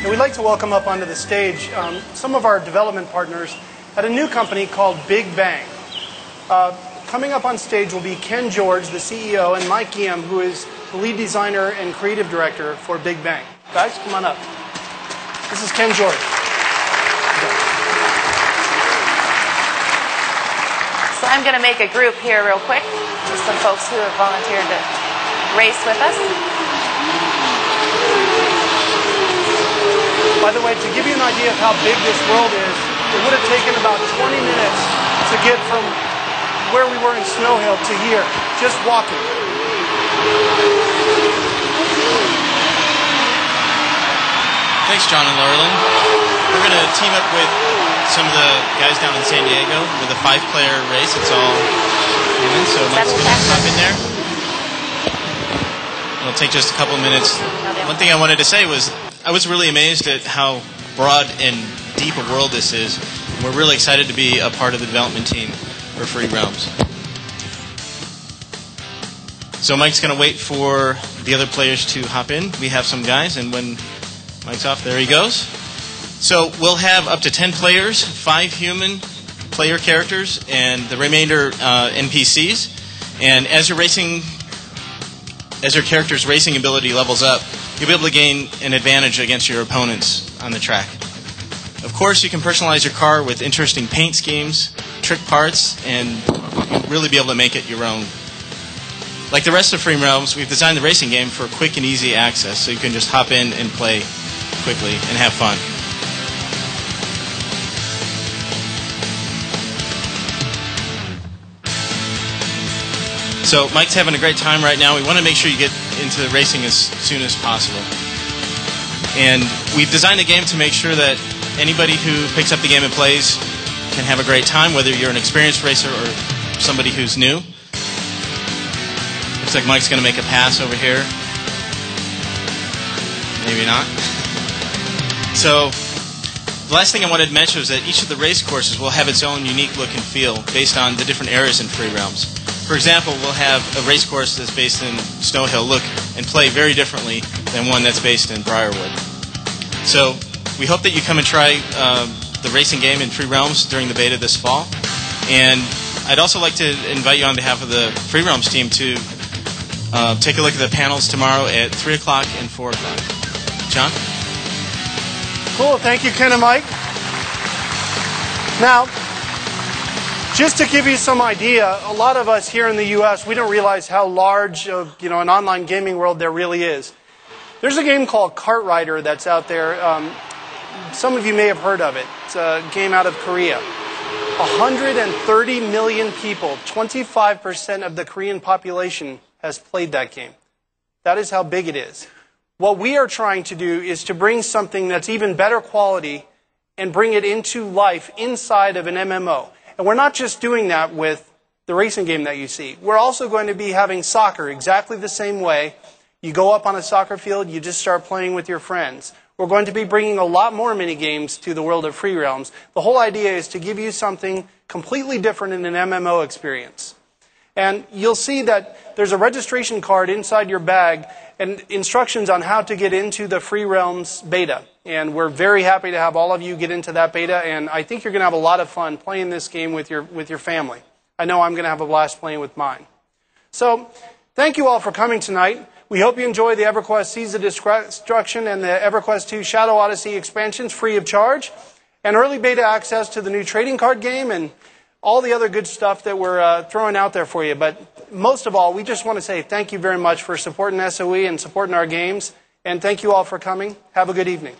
And we'd like to welcome up onto the stage some of our development partners at a new company called Big Bang. Coming up on stage will be Ken George, the CEO, and Mike Guillaume, who is the lead designer and creative director for Big Bang. Guys, come on up. This is Ken George. So I'm going to make a group here real quick. Just some folks who have volunteered to race with us. By the way, to give you an idea of how big this world is, it would have taken about 20 minutes to get from where we were in Snow Hill to here, just walking. Thanks, John and Laurelyn. We're going to team up with some of the guys down in San Diego with a 5-player race. It's all human, so Mike's going to hop in there. It'll take just a couple of minutes. One thing I wanted to say was I was really amazed at how broad and deep a world this is. We're really excited to be a part of the development team for Free Realms. So Mike's going to wait for the other players to hop in. We have some guys, and when Mike's off, there he goes. So we'll have up to 10 players, 5 human player characters, and the remainder NPCs. And as your character's racing ability levels up, you'll be able to gain an advantage against your opponents on the track. Of course, you can personalize your car with interesting paint schemes, trick parts, and you'll really be able to make it your own. Like the rest of Free Realms, we've designed the racing game for quick and easy access, so you can just hop in and play quickly and have fun. So Mike's having a great time right now. We want to make sure you get into racing as soon as possible. And we've designed the game to make sure that anybody who picks up the game and plays can have a great time, whether you're an experienced racer or somebody who's new. Looks like Mike's going to make a pass over here. Maybe not. So the last thing I wanted to mention was that each of the race courses will have its own unique look and feel based on the different areas in Free Realms. For example, we'll have a race course that's based in Snow Hill look and play very differently than one that's based in Briarwood. So we hope that you come and try the racing game in Free Realms during the beta this fall. And I'd also like to invite you on behalf of the Free Realms team to take a look at the panels tomorrow at 3 o'clock and 4 o'clock. John? Cool. Thank you, Ken and Mike. Now, just to give you some idea, a lot of us here in the U.S., we don't realize how large of an online gaming world there really is. There's a game called Kart Rider that's out there. Some of you may have heard of it. It's a game out of Korea. 130 million people, 25% of the Korean population has played that game. That is how big it is. What we are trying to do is to bring something that's even better quality and bring it into life inside of an MMO. And we're not just doing that with the racing game that you see. We're also going to be having soccer exactly the same way. You go up on a soccer field, you just start playing with your friends. We're going to be bringing a lot more mini games to the world of Free Realms. The whole idea is to give you something completely different in an MMO experience. And you'll see that there's a registration card inside your bag and instructions on how to get into the Free Realms beta. And we're very happy to have all of you get into that beta, and I think you're going to have a lot of fun playing this game with your family. I know I'm going to have a blast playing with mine. So, thank you all for coming tonight. We hope you enjoy the EverQuest Seas of Destruction and the EverQuest 2 Shadow Odyssey expansions free of charge, and early beta access to the new trading card game and all the other good stuff that we're throwing out there for you. But most of all, we just want to say thank you very much for supporting SOE and supporting our games, and thank you all for coming. Have a good evening.